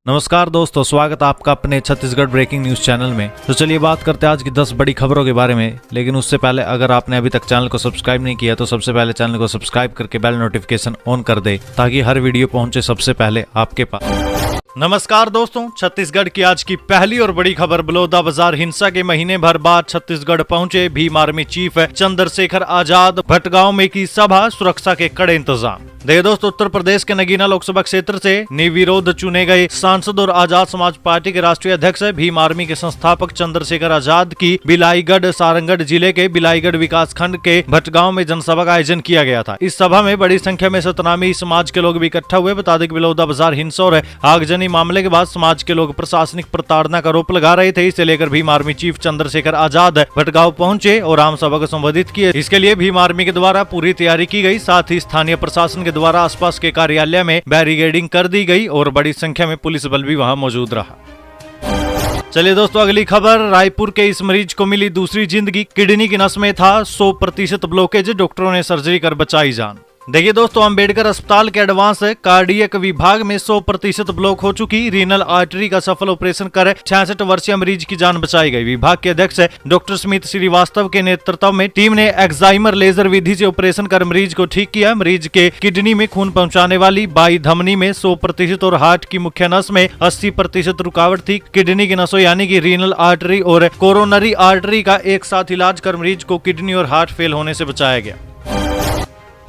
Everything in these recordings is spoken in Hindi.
नमस्कार दोस्तों, स्वागत है आपका अपने छत्तीसगढ़ ब्रेकिंग न्यूज चैनल में। तो चलिए बात करते हैं आज की 10 बड़ी खबरों के बारे में। लेकिन उससे पहले अगर आपने अभी तक चैनल को सब्सक्राइब नहीं किया तो सबसे पहले चैनल को सब्सक्राइब करके बेल नोटिफिकेशन ऑन कर दे ताकि हर वीडियो पहुंचे सबसे पहले आपके पास। नमस्कार दोस्तों, छत्तीसगढ़ की आज की पहली और बड़ी खबर। बलौदाबाजार हिंसा के महीने भर बाद छत्तीसगढ़ पहुंचे भीम आर्मी चीफ चंद्रशेखर आजाद। भटगांव में की सभा, सुरक्षा के कड़े इंतजाम। देखिए दोस्तों, उत्तर प्रदेश के नगीना लोकसभा क्षेत्र से निर्विरोध चुने गए सांसद और आजाद समाज पार्टी के राष्ट्रीय अध्यक्ष भीम आर्मी के संस्थापक चंद्रशेखर आजाद की बिलाईगढ़ सारंगढ़ जिले के बिलाईगढ़ विकास खंड के भटगांव में जनसभा का आयोजन किया गया था। इस सभा में बड़ी संख्या में सतनामी समाज के लोग भी इकट्ठा हुए। बता दें कि बलौदाबाजार हिंसा और आगजनी मामले के बाद समाज के लोग प्रशासनिक प्रताड़ना का आरोप लगा रहे थे। इसे लेकर भीम आर्मी चीफ चंद्रशेखर आजाद भटगांव पहुंचे और आम सभा को संबोधित किए। इसके लिए भीम आर्मी के द्वारा पूरी तैयारी की गई। साथ ही स्थानीय प्रशासन के द्वारा आसपास के कार्यालय में बैरिकेडिंग कर दी गई और बड़ी संख्या में पुलिस बल भी वहां मौजूद रहा। चलिए दोस्तों, अगली खबर। रायपुर के इस मरीज को मिली दूसरी जिंदगी। किडनी की नस में था 100% ब्लॉकेज, डॉक्टरों ने सर्जरी कर बचाई जान। देखिए दोस्तों, अंबेडकर अस्पताल के एडवांस कार्डियक विभाग में 100% ब्लॉक हो चुकी रीनल आर्टरी का सफल ऑपरेशन कर 66 वर्षीय मरीज की जान बचाई गई। विभाग के अध्यक्ष डॉक्टर स्मिथ श्रीवास्तव के नेतृत्व में टीम ने एक्साइमर लेजर विधि से ऑपरेशन कर मरीज को ठीक किया। मरीज के किडनी में खून पहुंचाने वाली बाई धमनी में 100% और हार्ट की मुख्य नस में 80% रुकावट थी। किडनी की नसों यानी कि रीनल आर्टरी और कोरोनरी आर्टरी का एक साथ इलाज कर मरीज को किडनी और हार्ट फेल होने से बचाया गया।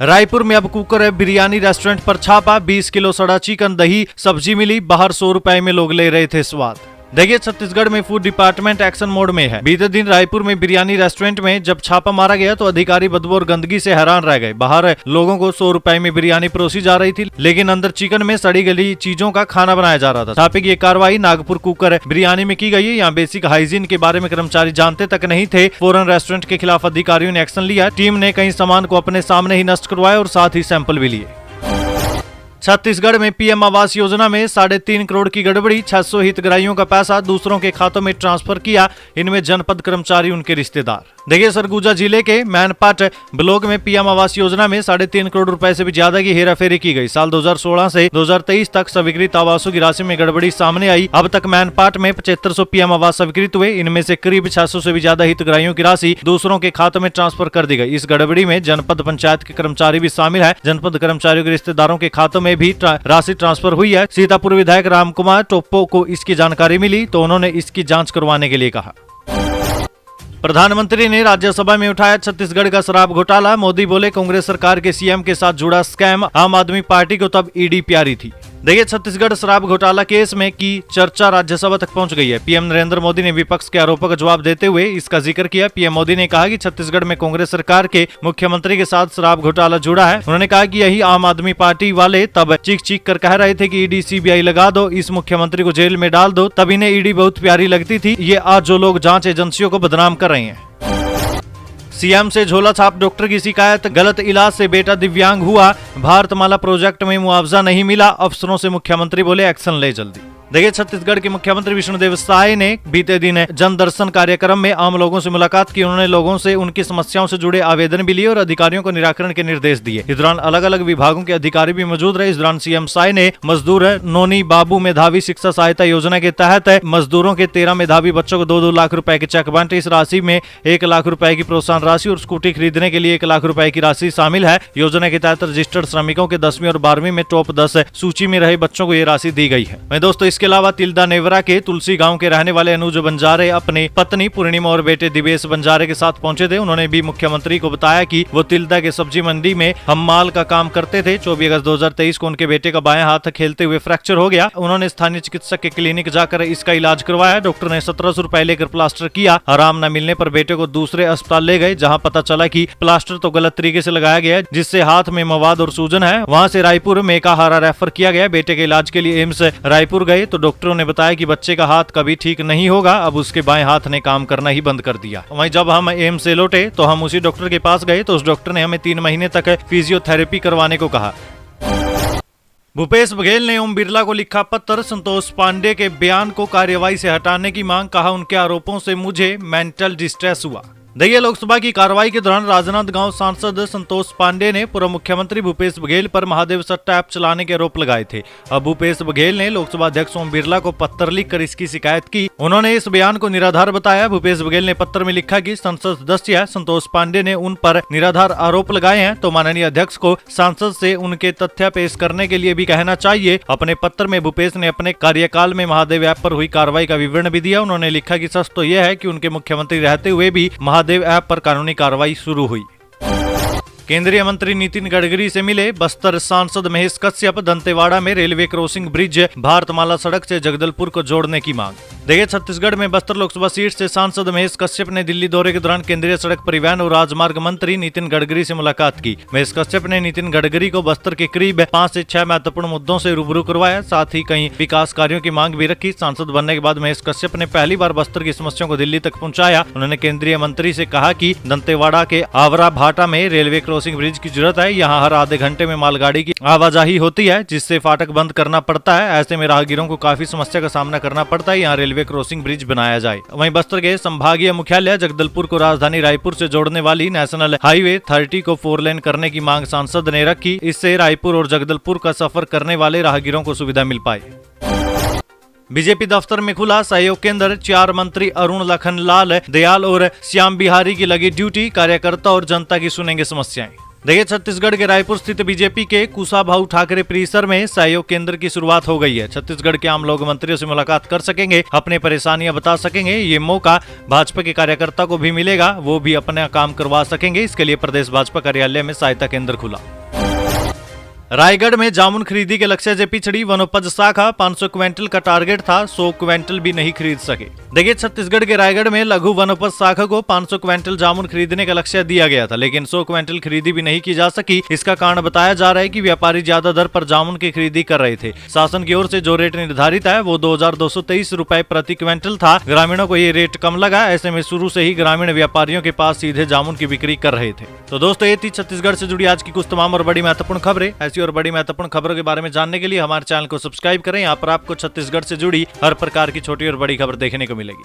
रायपुर में अब कुकर बिरयानी रेस्टोरेंट पर छापा। 20 किलो सड़ा चिकन, दही, सब्जी मिली। बाहर 100 रुपए में लोग ले रहे थे स्वाद। देखिए, छत्तीसगढ़ में फूड डिपार्टमेंट एक्शन मोड में है। बीते दिन रायपुर में बिरयानी रेस्टोरेंट में जब छापा मारा गया तो अधिकारी बदबू और गंदगी से हैरान रह गए। बाहर लोगों को 100 रुपए में बिरयानी परोसी जा रही थी, लेकिन अंदर चिकन में सड़ी गली चीजों का खाना बनाया जा रहा था। छापे की ये कार्रवाई नागपुर कुकर बिरयानी में की गई है। यहाँ बेसिक हाइजीन के बारे में कर्मचारी जानते तक नहीं थे। फौरन रेस्टोरेंट के खिलाफ अधिकारियों ने एक्शन लिया। टीम ने कई सामान को अपने सामने ही नष्ट करवाया और साथ ही सैंपल भी लिए। छत्तीसगढ़ में पीएम आवास योजना में 3.5 करोड़ की गड़बड़ी। 600 हितग्राहियों का पैसा दूसरों के खातों में ट्रांसफर किया। इनमें जनपद कर्मचारी, उनके रिश्तेदार। देखिए, सरगुजा जिले के मैनपाट ब्लॉक में पीएम आवास योजना में 3.5 करोड़ रुपए से भी ज्यादा की हेराफेरी की गई। साल 2016 से 2023 तक स्वीकृत आवासों की राशि में गड़बड़ी सामने आई। अब तक मैनपाट में 7500 पीएम आवास स्वीकृत हुए। इनमें से करीब 600 से भी ज्यादा हितग्राहियों की राशि दूसरों के खातों में ट्रांसफर कर दी गई। इस गड़बड़ी में जनपद पंचायत के कर्मचारी भी शामिल है। जनपद कर्मचारियों के रिश्तेदारों के खातों में भी राशि ट्रांसफर हुई है। सीतापुर विधायक रामकुमार टोप्पो को इसकी जानकारी मिली तो उन्होंने इसकी जांच करवाने के लिए कहा। प्रधानमंत्री ने राज्यसभा में उठाया छत्तीसगढ़ का शराब घोटाला। मोदी बोले, कांग्रेस सरकार के सीएम के साथ जुड़ा स्कैम आम आदमी पार्टी को तब ईडी प्यारी थी। देखिए, छत्तीसगढ़ शराब घोटाला केस में की चर्चा राज्यसभा तक पहुंच गई है। पीएम नरेंद्र मोदी ने विपक्ष के आरोपों का जवाब देते हुए इसका जिक्र किया। पीएम मोदी ने कहा कि छत्तीसगढ़ में कांग्रेस सरकार के मुख्यमंत्री के साथ शराब घोटाला जुड़ा है। उन्होंने कहा कि यही आम आदमी पार्टी वाले तब चीख चीख कर कह रहे थे कि ईडी सीबीआई लगा दो, इस मुख्यमंत्री को जेल में डाल दो। तब इन्हें ईडी बहुत प्यारी लगती थी। ये आज जो लोग जांच एजेंसियों को बदनाम कर रहे हैं। सीएम से झोला छाप डॉक्टर की शिकायत। गलत इलाज से बेटा दिव्यांग हुआ। भारतमाला प्रोजेक्ट में मुआवजा नहीं मिला। अफसरों से मुख्यमंत्री बोले, एक्शन ले जल्दी। देखिए, छत्तीसगढ़ के मुख्यमंत्री विष्णुदेव साय ने बीते दिन जन दर्शन कार्यक्रम में आम लोगों से मुलाकात की। उन्होंने लोगों से उनकी समस्याओं से जुड़े आवेदन भी लिए और अधिकारियों को निराकरण के निर्देश दिए। इस दौरान अलग अलग विभागों के अधिकारी भी मौजूद रहे। इस दौरान सीएम साय ने मजदूर नोनी बाबू मेधावी शिक्षा सहायता योजना के तहत मजदूरों के 13 मेधावी बच्चों को 2-2 लाख रुपए के चेक बांटे। इस राशि में 1 लाख रुपए की प्रोत्साहन राशि और स्कूटी खरीदने के लिए 1 लाख रुपए की राशि शामिल है। योजना के तहत रजिस्टर्ड श्रमिकों के 10वीं और 12वीं में टॉप 10 सूची में रहे बच्चों को ये राशि दी गई है। मैं दोस्तों, इसके अलावा तिल्दा नेवरा के तुलसी गांव के रहने वाले अनुज बंजारे अपनी पत्नी पूर्णिमा और बेटे दिवेश बंजारे के साथ पहुंचे थे। उन्होंने भी मुख्यमंत्री को बताया कि वो तिल्दा के सब्जी मंडी में हम्माल का काम करते थे। 24 अगस्त 2023 को उनके बेटे का बाएं हाथ खेलते हुए फ्रैक्चर हो गया। उन्होंने स्थानीय चिकित्सक के क्लिनिक जाकर इसका इलाज करवाया। डॉक्टर ने 1700 रुपए लेकर प्लास्टर किया। आराम न मिलने पर बेटे को दूसरे अस्पताल ले गए, जहाँ पता चला कि प्लास्टर तो गलत तरीके से लगाया गया, जिससे हाथ में मवाद और सूजन है। वहाँ से रायपुर मेकाहारा रेफर किया गया। बेटे के इलाज के लिए एम्स रायपुर गए तो डॉक्टरों ने बताया कि बच्चे का हाथ कभी ठीक नहीं होगा। अब उसके बाएं हाथ ने काम करना ही बंद कर दिया। वहीं जब हम एम्स से लौटे तो हम उसी डॉक्टर के पास गए तो उस डॉक्टर ने हमें 3 महीने तक फिजियोथेरेपी करवाने को कहा। भूपेश बघेल ने ओम बिरला को लिखा पत्र। संतोष पांडे के बयान को कार्यवाही से हटाने की मांग। कहा, उनके आरोपों से मुझे मेंटल डिस्ट्रेस हुआ। देखिए, लोकसभा की कार्रवाई के दौरान राजनांदगांव सांसद संतोष पांडे ने पूर्व मुख्यमंत्री भूपेश बघेल पर महादेव सट्टा ऐप चलाने के आरोप लगाए थे। अब भूपेश बघेल ने लोकसभा अध्यक्ष ओम बिरला को पत्र लिखकर इसकी शिकायत की। उन्होंने इस बयान को निराधार बताया। भूपेश बघेल ने पत्र में लिखा कि संसद सदस्य संतोष पांडे ने उन पर निराधार आरोप लगाए हैं, तो माननीय अध्यक्ष को सांसद से उनके तथ्य पेश करने के लिए भी कहना चाहिए। अपने पत्र में भूपेश ने अपने कार्यकाल में महादेव ऐप पर हुई कार्रवाई का विवरण भी दिया। उन्होंने लिखा कि सच तो यह है कि उनके मुख्यमंत्री रहते हुए भी महादेव ऐप पर कानूनी कार्रवाई शुरू हुई। केंद्रीय मंत्री नितिन गडकरी से मिले बस्तर सांसद महेश कश्यप। दंतेवाड़ा में रेलवे क्रॉसिंग ब्रिज भारतमाला सड़क से जगदलपुर को जोड़ने की मांग। देखिए, छत्तीसगढ़ में बस्तर लोकसभा सीट से सांसद महेश कश्यप ने दिल्ली दौरे के दौरान केंद्रीय सड़क परिवहन और राजमार्ग मंत्री नितिन गडकरी से मुलाकात की। महेश कश्यप ने नितिन गडकरी को बस्तर के करीब 5 से 6 महत्वपूर्ण मुद्दों से रूबरू करवाया। साथ ही कई विकास कार्यों की मांग भी रखी। सांसद बनने के बाद महेश कश्यप ने पहली बार बस्तर की समस्याओं को दिल्ली तक पहुंचाया। उन्होंने केंद्रीय मंत्री से कहा कि दंतेवाड़ा के आवरा भाटा में रेलवे क्रॉसिंग ब्रिज की जरूरत है। यहाँ हर आधे घंटे में मालगाड़ी की आवाजाही होती है, जिससे फाटक बंद करना पड़ता है। ऐसे में राहगीरों को काफी समस्या का सामना करना पड़ता है। यहाँ रेलवे क्रॉसिंग ब्रिज बनाया जाए। वहीं बस्तर के संभागीय मुख्यालय जगदलपुर को राजधानी रायपुर से जोड़ने वाली नेशनल हाईवे 30 को 4 लेन करने की मांग सांसद ने रखी। इससे रायपुर और जगदलपुर का सफर करने वाले राहगीरों को सुविधा मिल पाए। बीजेपी दफ्तर में खुला सहयोग केंद्र। 4 मंत्री अरुण लखनलाल दयाल और श्याम बिहारी की लगी ड्यूटी। कार्यकर्ता और जनता की सुनेंगे समस्याएं। देखिए, छत्तीसगढ़ के रायपुर स्थित बीजेपी के कुशाभाऊ ठाकरे परिसर में सहयोग केंद्र की शुरुआत हो गई है। छत्तीसगढ़ के आम लोग मंत्रियों से मुलाकात कर सकेंगे, अपने परेशानियां बता सकेंगे। ये मौका भाजपा के कार्यकर्ता को भी मिलेगा, वो भी अपना काम करवा सकेंगे। इसके लिए प्रदेश भाजपा कार्यालय में सहायता केंद्र खुला। रायगढ़ में जामुन खरीदी के लक्ष्य से पिछड़ी वनोपज शाखा। 500 क्विंटल का टारगेट था, 100 क्विंटल भी नहीं खरीद सके। देखिए, छत्तीसगढ़ के रायगढ़ में लघु वनोपज शाखा को 500 क्विंटल जामुन खरीदने का लक्ष्य दिया गया था, लेकिन 100 क्विंटल खरीदी भी नहीं की जा सकी। इसका कारण बताया जा रहा है कि व्यापारी ज्यादा दर पर जामुन की खरीदी कर रहे थे। शासन की ओर से जो रेट निर्धारित है वो 2223 रुपए प्रति क्विंटल था। ग्रामीणों को ये रेट कम लगा। ऐसे में शुरू से ही ग्रामीण व्यापारियों के पास सीधे जामुन की बिक्री कर रहे थे। तो दोस्तों, ये थी छत्तीसगढ़ से जुड़ी आज की कुछ तमाम और बड़ी महत्वपूर्ण खबरें। ऐसी और बड़ी महत्वपूर्ण खबरों के बारे में जानने के लिए हमारे चैनल को सब्सक्राइब करें। यहाँ पर आपको छत्तीसगढ़ से जुड़ी हर प्रकार की छोटी और बड़ी खबर देखने को मिलेगी।